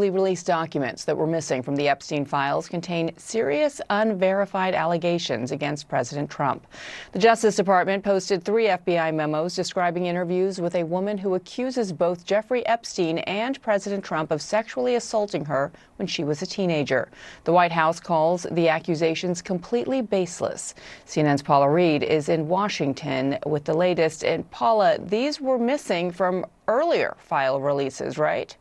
newly released documents that were missing from the Epstein files contain serious, unverified allegations against President Trump. The Justice Department posted 3 FBI memos describing interviews with a woman who accuses both Jeffrey Epstein and President Trump of sexually assaulting her when she was a teenager. The White House calls the accusations completely baseless. CNN's Paula Reed is in Washington with the latest. And Paula, these were missing from earlier file releases, right?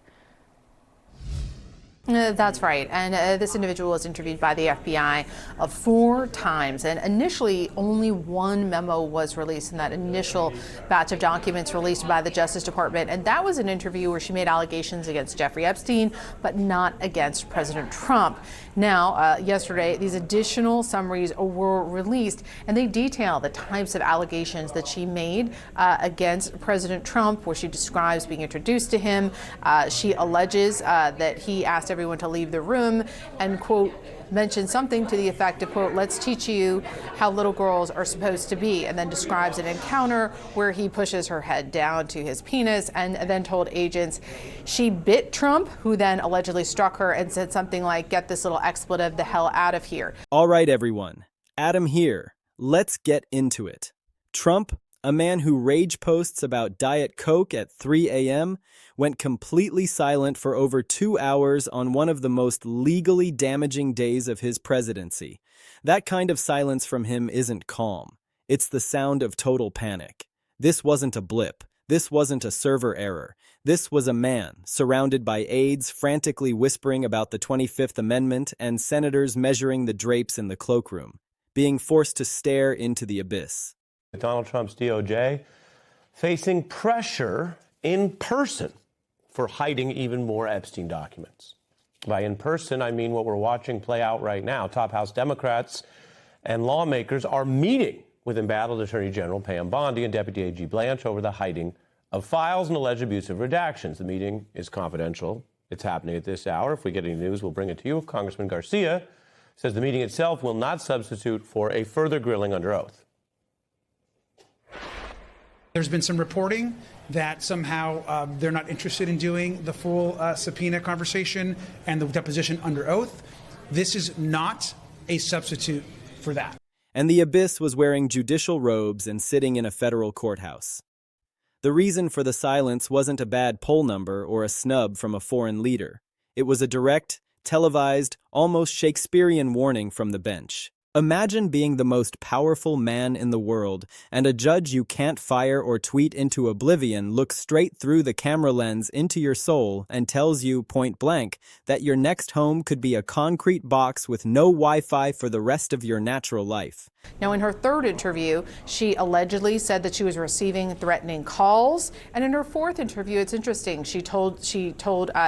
That's right. And this individual was interviewed by the FBI 4 times. And initially, only 1 memo was released in that initial batch of documents released by the Justice Department. And that was an interview where she made allegations against Jeffrey Epstein, but not against President Trump. Now, yesterday, these additional summaries were released, and they detail the types of allegations that she made against President Trump, where she describes being introduced to him. She alleges that he asked everyone to leave the room and, quote, mentioned something to the effect of, quote, let's teach you how little girls are supposed to be, and then describes an encounter where he pushes her head down to his penis and then told agents she bit Trump, who then allegedly struck her and said something like, get this little expletive the hell out of here. All right, everyone. Adam here. Let's get into it. Trump, a man who rage posts about Diet Coke at 3 a.m., went completely silent for over 2 hours on one of the most legally damaging days of his presidency. That kind of silence from him isn't calm. It's the sound of total panic. This wasn't a blip. This wasn't a server error. This was a man, surrounded by aides frantically whispering about the 25th Amendment and senators measuring the drapes in the cloakroom, being forced to stare into the abyss. Donald Trump's DOJ facing pressure in person for hiding even more Epstein documents. By in person, I mean what we're watching play out right now. Top House Democrats and lawmakers are meeting with embattled Attorney General Pam Bondi and Deputy AG Blanche over the hiding of files and alleged abusive redactions. The meeting is confidential. It's happening at this hour. If we get any news, we'll bring it to you. Congressman Garcia says the meeting itself will not substitute for a further grilling under oath. There's been some reporting that somehow they're not interested in doing the full subpoena conversation and the deposition under oath. This is not a substitute for that. And the abyss was wearing judicial robes and sitting in a federal courthouse. The reason for the silence wasn't a bad poll number or a snub from a foreign leader. It was a direct, televised, almost Shakespearean warning from the bench. Imagine being the most powerful man in the world, and a judge you can't fire or tweet into oblivion looks straight through the camera lens into your soul and tells you point blank that your next home could be a concrete box with no Wi-Fi for the rest of your natural life. Now, in her 3rd interview, she allegedly said that she was receiving threatening calls. And in her 4th interview, it's interesting. She told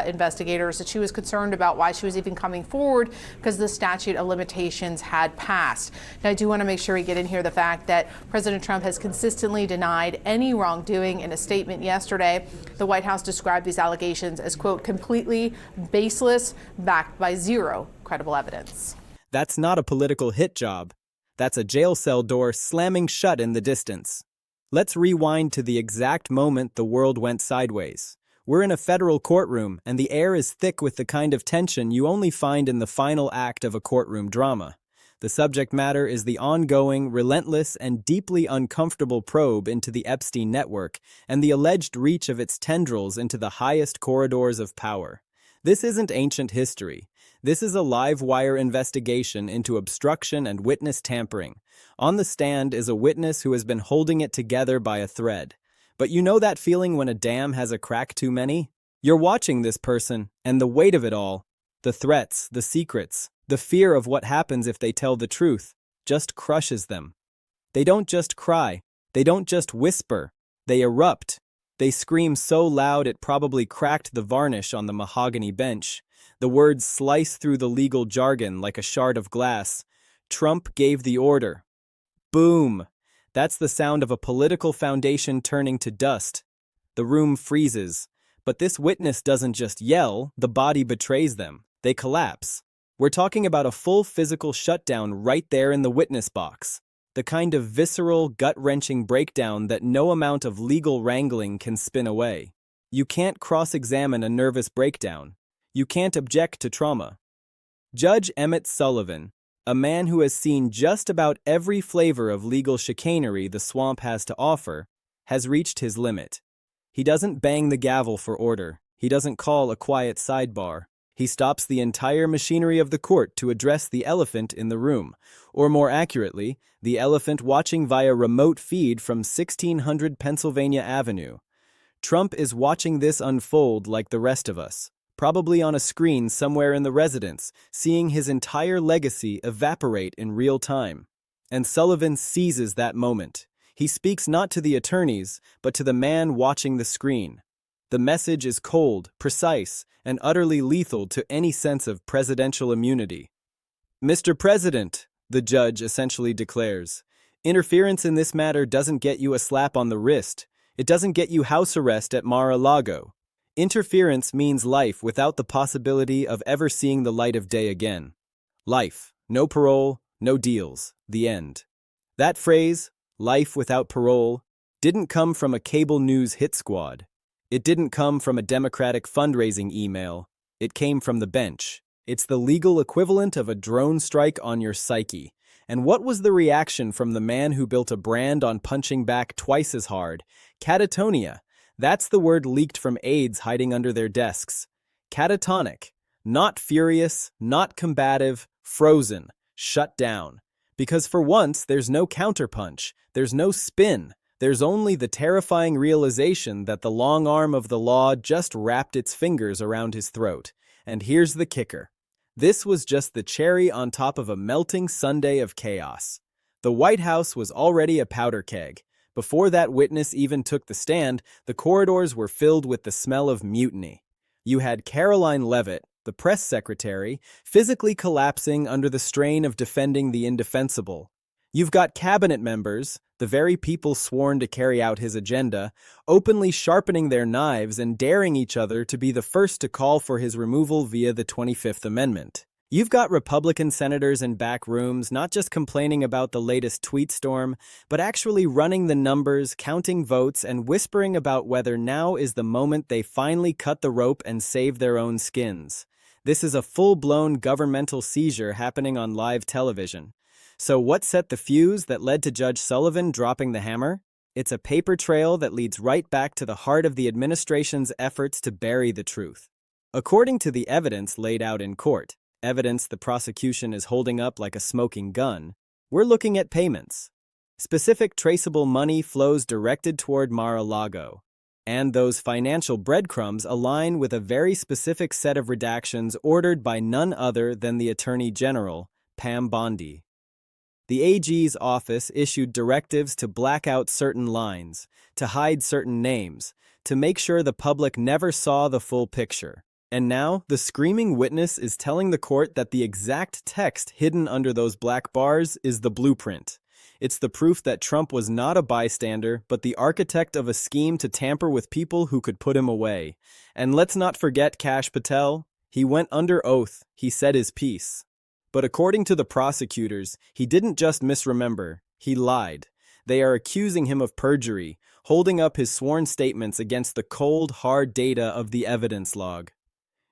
investigators that she was concerned about why she was even coming forward because the statute of limitations had passed. Now, I do want to make sure we get in here the fact that President Trump has consistently denied any wrongdoing. In a statement yesterday, the White House described these allegations as, quote, completely baseless, backed by zero credible evidence. That's not a political hit job. That's a jail cell door slamming shut in the distance. Let's rewind to the exact moment the world went sideways. We're in a federal courtroom, and the air is thick with the kind of tension you only find in the final act of a courtroom drama. The subject matter is the ongoing, relentless, and deeply uncomfortable probe into the Epstein network and the alleged reach of its tendrils into the highest corridors of power. This isn't ancient history. This is a live wire investigation into obstruction and witness tampering. On the stand is a witness who has been holding it together by a thread. But you know that feeling when a dam has a crack too many? You're watching this person, and the weight of it all, the threats, the secrets, the fear of what happens if they tell the truth, just crushes them. They don't just cry. They don't just whisper. They erupt. They scream so loud it probably cracked the varnish on the mahogany bench. The words slice through the legal jargon like a shard of glass. Trump gave the order. Boom! That's the sound of a political foundation turning to dust. The room freezes. But this witness doesn't just yell, the body betrays them. They collapse. We're talking about a full physical shutdown right there in the witness box. The kind of visceral, gut-wrenching breakdown that no amount of legal wrangling can spin away. You can't cross-examine a nervous breakdown. You can't object to trauma. Judge Emmett Sullivan, a man who has seen just about every flavor of legal chicanery the swamp has to offer, has reached his limit. He doesn't bang the gavel for order. He doesn't call a quiet sidebar. He stops the entire machinery of the court to address the elephant in the room, or more accurately, the elephant watching via remote feed from 1600 Pennsylvania Avenue. Trump is watching this unfold like the rest of us, probably on a screen somewhere in the residence, seeing his entire legacy evaporate in real time. And Sullivan seizes that moment. He speaks not to the attorneys, but to the man watching the screen. The message is cold, precise, and utterly lethal to any sense of presidential immunity. Mr. President, the judge essentially declares, interference in this matter doesn't get you a slap on the wrist. It doesn't get you house arrest at Mar-a-Lago. Interference means life without the possibility of ever seeing the light of day again. Life, no parole, no deals, the end. That phrase, life without parole, didn't come from a cable news hit squad. It didn't come from a Democratic fundraising email. It came from the bench. It's the legal equivalent of a drone strike on your psyche. And what was the reaction from the man who built a brand on punching back twice as hard? Catatonia. That's the word leaked from aides hiding under their desks. Catatonic. Not furious, not combative, frozen, shut down. Because for once, there's no counterpunch, there's no spin. There's only the terrifying realization that the long arm of the law just wrapped its fingers around his throat. And here's the kicker. This was just the cherry on top of a melting sundae of chaos. The White House was already a powder keg. Before that witness even took the stand, the corridors were filled with the smell of mutiny. You had Caroline Leavitt, the press secretary, physically collapsing under the strain of defending the indefensible. You've got cabinet members, the very people sworn to carry out his agenda, openly sharpening their knives and daring each other to be the first to call for his removal via the 25th Amendment. You've got Republican senators in back rooms not just complaining about the latest tweet storm, but actually running the numbers, counting votes, and whispering about whether now is the moment they finally cut the rope and save their own skins. This is a full-blown governmental seizure happening on live television. So what set the fuse that led to Judge Sullivan dropping the hammer? It's a paper trail that leads right back to the heart of the administration's efforts to bury the truth. According to the evidence laid out in court, evidence the prosecution is holding up like a smoking gun, we're looking at payments. Specific traceable money flows directed toward Mar-a-Lago. And those financial breadcrumbs align with a very specific set of redactions ordered by none other than the Attorney General, Pam Bondi. The AG's office issued directives to black out certain lines, to hide certain names, to make sure the public never saw the full picture. And now, the screaming witness is telling the court that the exact text hidden under those black bars is the blueprint. It's the proof that Trump was not a bystander, but the architect of a scheme to tamper with people who could put him away. And let's not forget Kash Patel. He went under oath. He said his piece. But according to the prosecutors, he didn't just misremember, he lied. They are accusing him of perjury, holding up his sworn statements against the cold, hard data of the evidence log.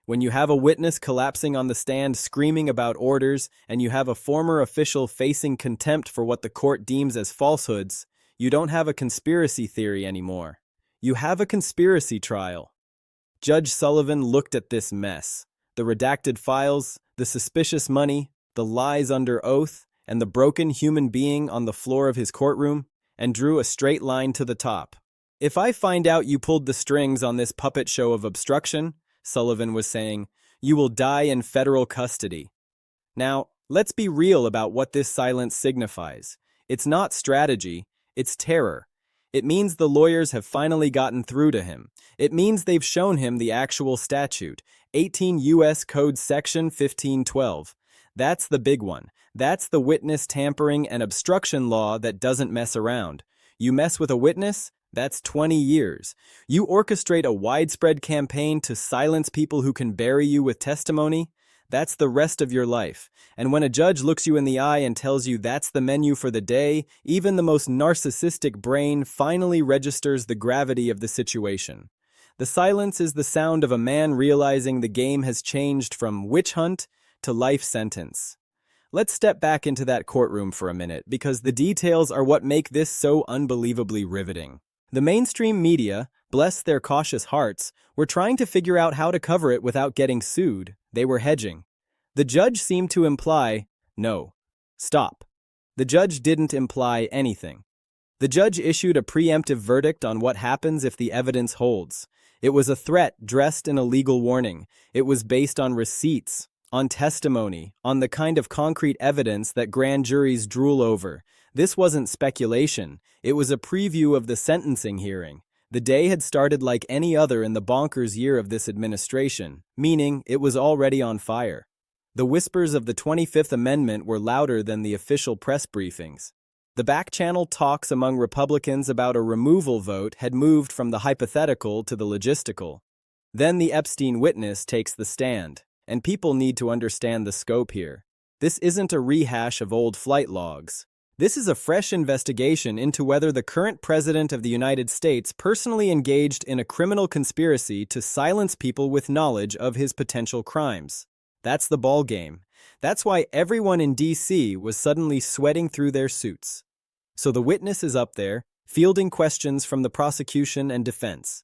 When you have a witness collapsing on the stand screaming about orders, and you have a former official facing contempt for what the court deems as falsehoods, you don't have a conspiracy theory anymore. You have a conspiracy trial. Judge Sullivan looked at this mess. The redacted files, the suspicious money, the lies under oath, and the broken human being on the floor of his courtroom, and drew a straight line to the top. If I find out you pulled the strings on this puppet show of obstruction, Sullivan was saying, you will die in federal custody. Now, let's be real about what this silence signifies. It's not strategy, it's terror. It means the lawyers have finally gotten through to him. It means they've shown him the actual statute, 18 U.S. Code Section 1512. That's the big one. That's the witness tampering and obstruction law that doesn't mess around. You mess with a witness, that's 20 years. You orchestrate a widespread campaign to silence people who can bury you with testimony, that's the rest of your life. And when a judge looks you in the eye and tells you that's the menu for the day, even the most narcissistic brain finally registers the gravity of the situation. The silence is the sound of a man realizing the game has changed from witch hunt to life sentence. Let's step back into that courtroom for a minute, because the details are what make this so unbelievably riveting. The mainstream media, bless their cautious hearts, were trying to figure out how to cover it without getting sued. They were hedging. The judge seemed to imply, no, stop. The judge didn't imply anything. The judge issued a preemptive verdict on what happens if the evidence holds. It was a threat dressed in a legal warning. It was based on receipts, on testimony, on the kind of concrete evidence that grand juries drool over. This wasn't speculation. It was a preview of the sentencing hearing. The day had started like any other in the bonkers year of this administration, meaning it was already on fire. The whispers of the 25th Amendment were louder than the official press briefings. The back-channel talks among Republicans about a removal vote had moved from the hypothetical to the logistical. Then the Epstein witness takes the stand. And people need to understand the scope here. This isn't a rehash of old flight logs. This is a fresh investigation into whether the current president of the United States personally engaged in a criminal conspiracy to silence people with knowledge of his potential crimes. That's the ballgame. That's why everyone in D.C. was suddenly sweating through their suits. So the witness is up there, fielding questions from the prosecution and defense.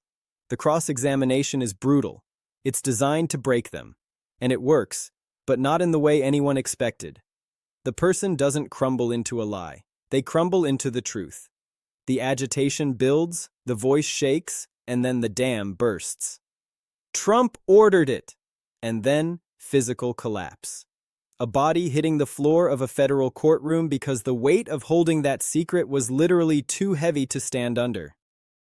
The cross-examination is brutal. It's designed to break them. And it works, but not in the way anyone expected. The person doesn't crumble into a lie. They crumble into the truth. The agitation builds, the voice shakes, and then the dam bursts. Trump ordered it! And then physical collapse. A body hitting the floor of a federal courtroom because the weight of holding that secret was literally too heavy to stand under.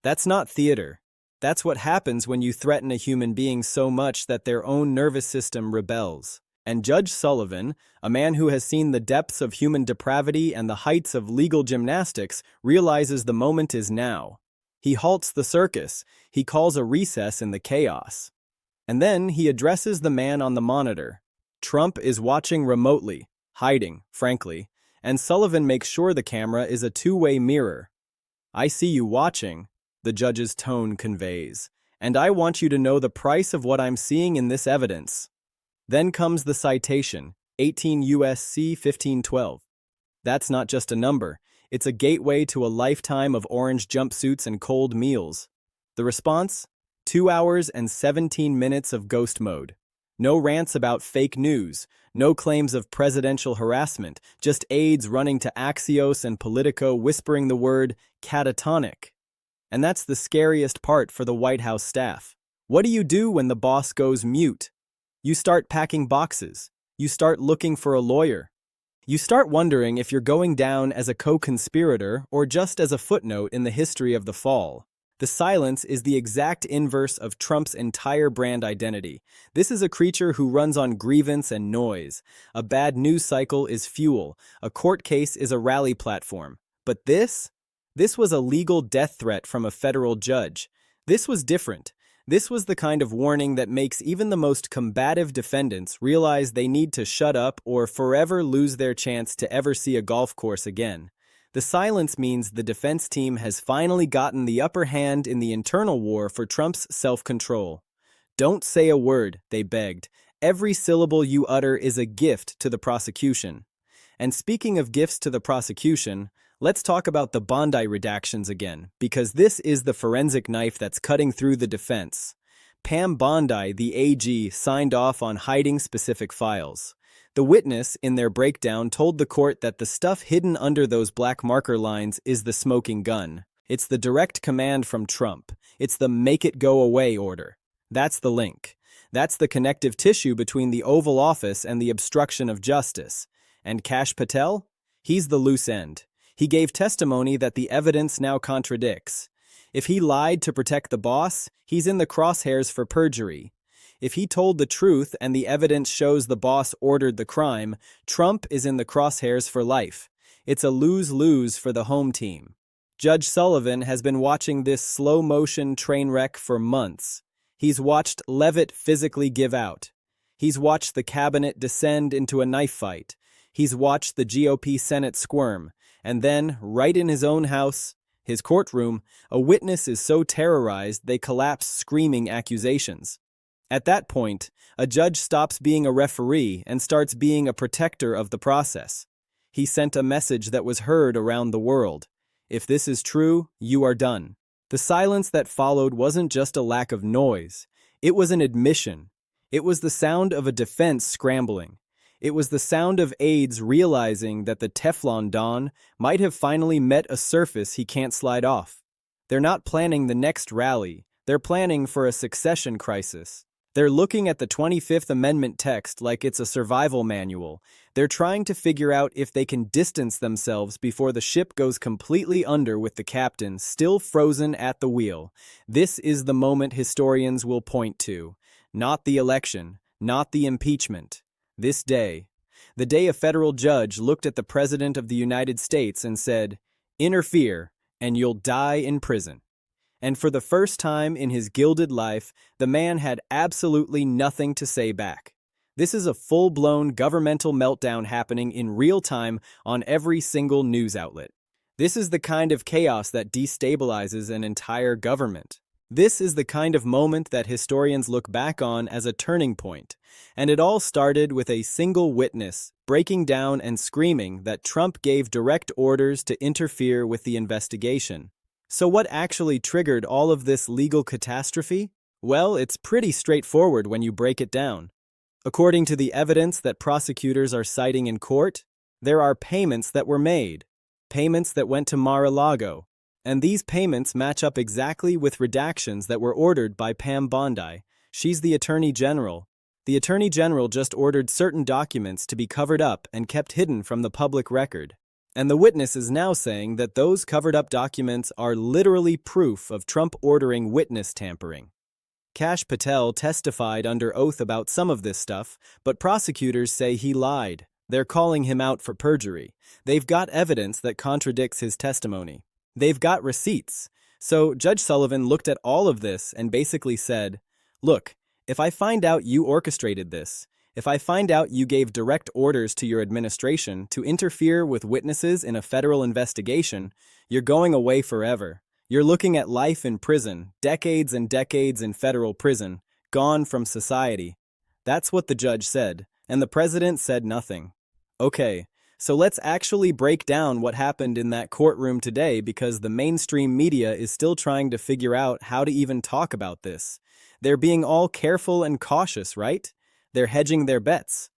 That's not theater. That's what happens when you threaten a human being so much that their own nervous system rebels. And Judge Sullivan, a man who has seen the depths of human depravity and the heights of legal gymnastics, realizes the moment is now. He halts the circus. He calls a recess in the chaos. And then he addresses the man on the monitor. Trump is watching remotely, hiding, frankly, and Sullivan makes sure the camera is a two-way mirror. "I see you watching," the judge's tone conveys, "and I want you to know the price of what I'm seeing in this evidence." Then comes the citation, 18 U.S.C. 1512. That's not just a number. It's a gateway to a lifetime of orange jumpsuits and cold meals. The response? 2 hours and 17 minutes of ghost mode. No rants about fake news, no claims of presidential harassment, just aides running to Axios and Politico whispering the word catatonic. And that's the scariest part for the White House staff. What do you do when the boss goes mute? You start packing boxes. You start looking for a lawyer. You start wondering if you're going down as a co-conspirator or just as a footnote in the history of the fall. The silence is the exact inverse of Trump's entire brand identity. This is a creature who runs on grievance and noise. A bad news cycle is fuel. A court case is a rally platform. But this was a legal death threat from a federal judge. This was different. This was the kind of warning that makes even the most combative defendants realize they need to shut up or forever lose their chance to ever see a golf course again. The silence means the defense team has finally gotten the upper hand in the internal war for Trump's self-control. "Don't say a word," they begged. "Every syllable you utter is a gift to the prosecution." And speaking of gifts to the prosecution, let's talk about the Bondi redactions again, because this is the forensic knife that's cutting through the defense. Pam Bondi, the AG, signed off on hiding specific files. The witness, in their breakdown, told the court that the stuff hidden under those black marker lines is the smoking gun. It's the direct command from Trump. It's the make it go away order. That's the link. That's the connective tissue between the Oval Office and the obstruction of justice. And Kash Patel? He's the loose end. He gave testimony that the evidence now contradicts. If he lied to protect the boss, he's in the crosshairs for perjury. If he told the truth and the evidence shows the boss ordered the crime, Trump is in the crosshairs for life. It's a lose-lose for the home team. Judge Sullivan has been watching this slow-motion train wreck for months. He's watched Leavitt physically give out. He's watched the cabinet descend into a knife fight. He's watched the GOP Senate squirm. And then, right in his own house, His courtroom, a witness is so terrorized they collapse screaming accusations. At that point, a judge stops being a referee and starts being a protector of the process. He sent a message that was heard around the world. If this is true, you are done. The silence that followed wasn't just a lack of noise. It was an admission. It was the sound of a defense scrambling. It was the sound of aides realizing that the Teflon Don might have finally met a surface he can't slide off. They're not planning the next rally. They're planning for a succession crisis. They're looking at the 25th Amendment text like it's a survival manual. They're trying to figure out if they can distance themselves before the ship goes completely under with the captain still frozen at the wheel. This is the moment historians will point to. Not the election, not the impeachment. This day. The day a federal judge looked at the President of the United States and said, "Interfere, and you'll die in prison." And for the first time in his gilded life, the man had absolutely nothing to say back. This is a full-blown governmental meltdown happening in real time on every single news outlet. This is the kind of chaos that destabilizes an entire government. This is the kind of moment that historians look back on as a turning point. And it all started with a single witness breaking down and screaming that Trump gave direct orders to interfere with the investigation. So what actually triggered all of this legal catastrophe? Well, it's pretty straightforward when you break it down. According to the evidence that prosecutors are citing in court, there are payments that were made, payments that went to Mar-a-Lago, and these payments match up exactly with redactions that were ordered by Pam Bondi. She's the Attorney General. The Attorney General just ordered certain documents to be covered up and kept hidden from the public record. And the witness is now saying that those covered-up documents are literally proof of Trump ordering witness tampering. Kash Patel testified under oath about some of this stuff, but prosecutors say he lied. They're calling him out for perjury. They've got evidence that contradicts his testimony. They've got receipts. So Judge Sullivan looked at all of this and basically said, "Look, if I find out you orchestrated this, if I find out you gave direct orders to your administration to interfere with witnesses in a federal investigation, you're going away forever. You're looking at life in prison, decades and decades in federal prison, gone from society." That's what the judge said, and the president said nothing. Okay, so let's actually break down what happened in that courtroom today because the mainstream media is still trying to figure out how to even talk about this. They're being all careful and cautious, right? They're hedging their bets.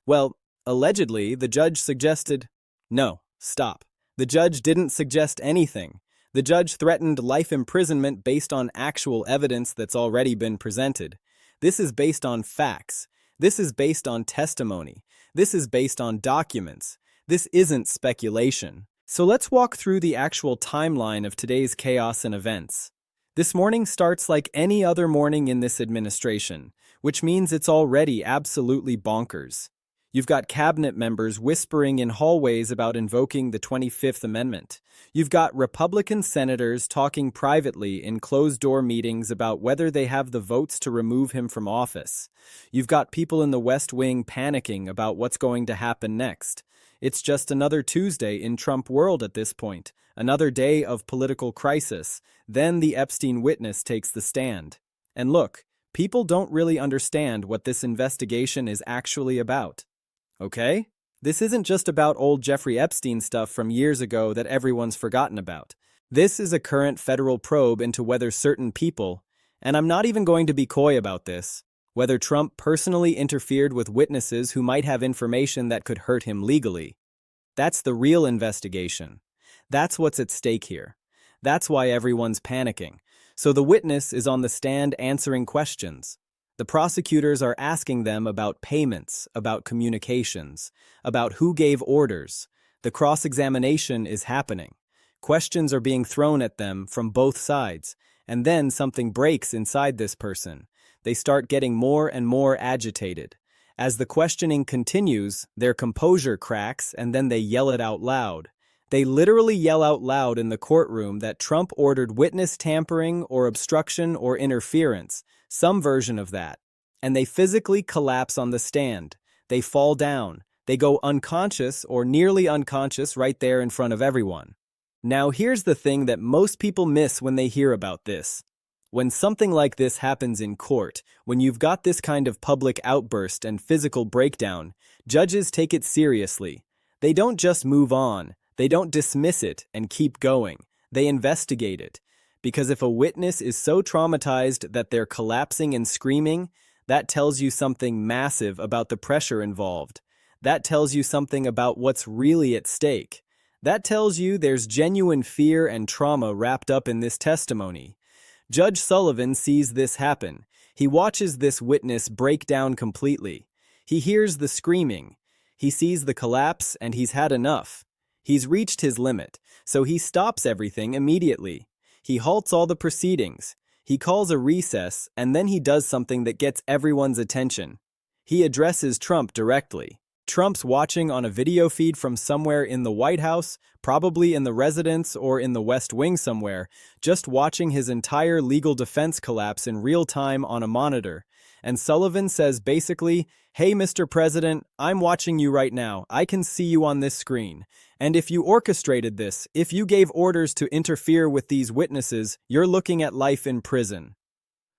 Well, allegedly, the judge suggested, no, stop. The judge didn't suggest anything. The judge threatened life imprisonment based on actual evidence that's already been presented. This is based on facts. This is based on testimony. This is based on documents. This isn't speculation. So let's walk through the actual timeline of today's chaos and events. This morning starts like any other morning in this administration, which means it's already absolutely bonkers. You've got cabinet members whispering in hallways about invoking the 25th Amendment. You've got Republican senators talking privately in closed-door meetings about whether they have the votes to remove him from office. You've got people in the West Wing panicking about what's going to happen next. It's just another Tuesday in Trump world at this point, another day of political crisis. Then the Epstein witness takes the stand. And look, people don't really understand what this investigation is actually about. Okay? This isn't just about old Jeffrey Epstein stuff from years ago that everyone's forgotten about. This is a current federal probe into whether certain people, and I'm not even going to be coy about this, whether Trump personally interfered with witnesses who might have information that could hurt him legally. That's the real investigation. That's what's at stake here. That's why everyone's panicking. So the witness is on the stand answering questions. The prosecutors are asking them about payments, about communications, about who gave orders. The cross-examination is happening. Questions are being thrown at them from both sides, and then something breaks inside this person. They start getting more and more agitated. As the questioning continues, their composure cracks and then they yell it out loud. They literally yell out loud in the courtroom that Trump ordered witness tampering or obstruction or interference, some version of that. And they physically collapse on the stand. They fall down. They go unconscious or nearly unconscious right there in front of everyone. Now here's the thing that most people miss when they hear about this. When something like this happens in court, when you've got this kind of public outburst and physical breakdown, judges take it seriously. They don't just move on, they don't dismiss it and keep going. They investigate it. Because if a witness is so traumatized that they're collapsing and screaming, that tells you something massive about the pressure involved. That tells you something about what's really at stake. That tells you there's genuine fear and trauma wrapped up in this testimony. Judge Sullivan sees this happen. He watches this witness break down completely. He hears the screaming. He sees the collapse, and he's had enough. He's reached his limit, so he stops everything immediately. He halts all the proceedings. He calls a recess, and then he does something that gets everyone's attention. He addresses Trump directly. Trump's watching on a video feed from somewhere in the White House, probably in the residence or in the West Wing somewhere, just watching his entire legal defense collapse in real time on a monitor. And Sullivan says basically, "Hey, Mr. President, I'm watching you right now. I can see you on this screen. And if you orchestrated this, if you gave orders to interfere with these witnesses, you're looking at life in prison."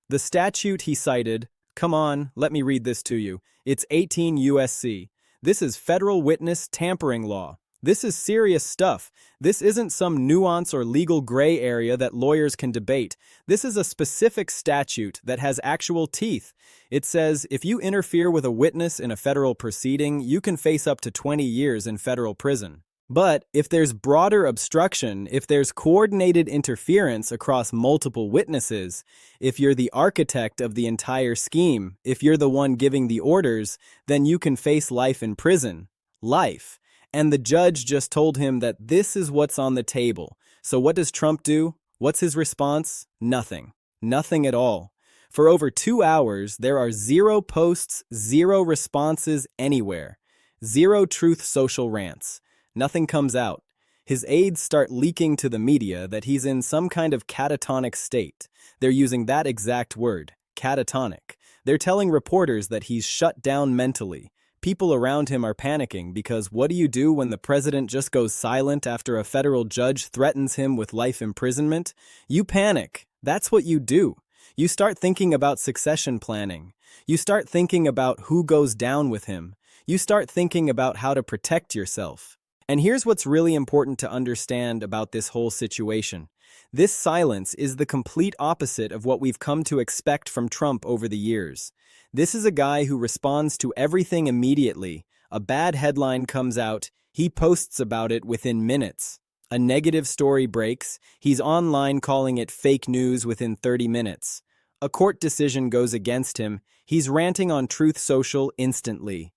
The statute he cited, come on, let me read this to you. It's 18 U.S.C. This is federal witness tampering law. This is serious stuff. This isn't some nuance or legal gray area that lawyers can debate. This is a specific statute that has actual teeth. It says if you interfere with a witness in a federal proceeding, you can face up to 20 years in federal prison. But if there's broader obstruction, if there's coordinated interference across multiple witnesses, if you're the architect of the entire scheme, if you're the one giving the orders, then you can face life in prison. Life. And the judge just told him that this is what's on the table. So what does Trump do? What's his response? Nothing. Nothing at all. For over 2 hours, there are 0 posts, 0 responses anywhere. 0 Truth Social rants. Nothing comes out. His aides start leaking to the media that he's in some kind of catatonic state. They're using that exact word, catatonic. They're telling reporters that he's shut down mentally. People around him are panicking because what do you do when the president just goes silent after a federal judge threatens him with life imprisonment? You panic. That's what you do. You start thinking about succession planning. You start thinking about who goes down with him. You start thinking about how to protect yourself. And here's what's really important to understand about this whole situation. This silence is the complete opposite of what we've come to expect from Trump over the years. This is a guy who responds to everything immediately. A bad headline comes out, he posts about it within minutes. A negative story breaks, he's online calling it fake news within 30 minutes. A court decision goes against him, he's ranting on Truth Social instantly.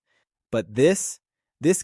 But this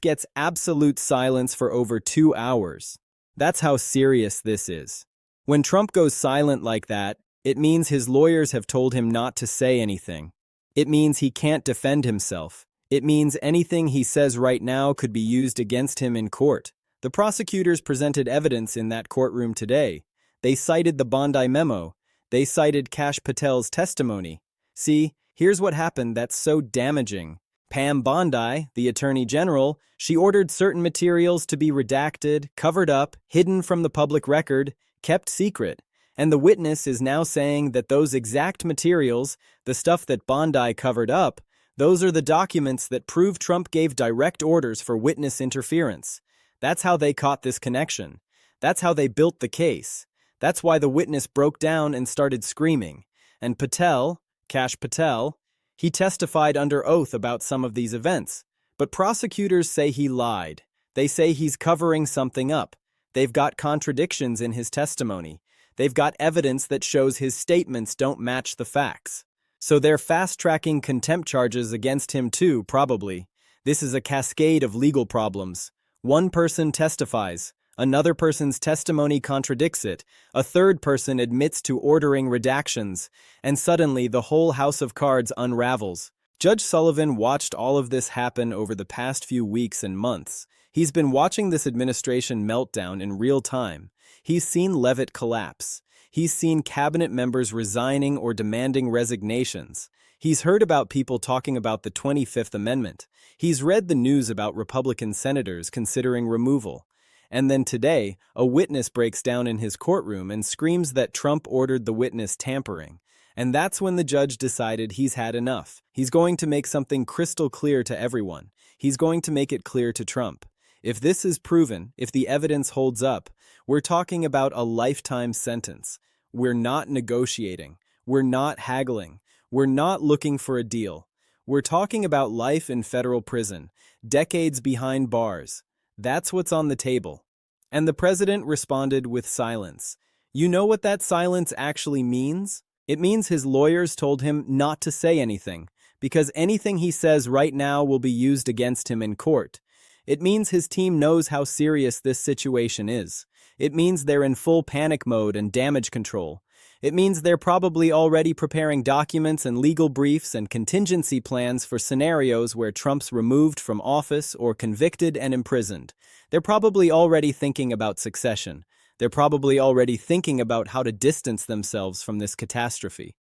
gets absolute silence for over 2 hours. That's how serious this is. When Trump goes silent like that, it means his lawyers have told him not to say anything. It means he can't defend himself. It means anything he says right now could be used against him in court. The prosecutors presented evidence in that courtroom today. They cited the Bondi memo. They cited Kash Patel's testimony. See, here's what happened that's so damaging. Pam Bondi, the Attorney General, she ordered certain materials to be redacted, covered up, hidden from the public record, kept secret. And the witness is now saying that those exact materials, the stuff that Bondi covered up, those are the documents that prove Trump gave direct orders for witness interference. That's how they caught this connection. That's how they built the case. That's why the witness broke down and started screaming. And Patel, Kash Patel, he testified under oath about some of these events. But prosecutors say he lied. They say he's covering something up. They've got contradictions in his testimony. They've got evidence that shows his statements don't match the facts. So they're fast-tracking contempt charges against him too, probably. This is a cascade of legal problems. One person testifies. Another person's testimony contradicts it. A third person admits to ordering redactions. And suddenly the whole house of cards unravels. Judge Sullivan watched all of this happen over the past few weeks and months. He's been watching this administration meltdown in real time. He's seen Leavitt collapse. He's seen cabinet members resigning or demanding resignations. He's heard about people talking about the 25th Amendment. He's read the news about Republican senators considering removal. And then today, a witness breaks down in his courtroom and screams that Trump ordered the witness tampering. And that's when the judge decided he's had enough. He's going to make something crystal clear to everyone. He's going to make it clear to Trump. If this is proven, if the evidence holds up, we're talking about a lifetime sentence. We're not negotiating. We're not haggling. We're not looking for a deal. We're talking about life in federal prison, decades behind bars. That's what's on the table. And the president responded with silence. You know what that silence actually means? It means his lawyers told him not to say anything, because anything he says right now will be used against him in court. It means his team knows how serious this situation is. It means they're in full panic mode and damage control. It means they're probably already preparing documents and legal briefs and contingency plans for scenarios where Trump's removed from office or convicted and imprisoned. They're probably already thinking about succession. They're probably already thinking about how to distance themselves from this catastrophe.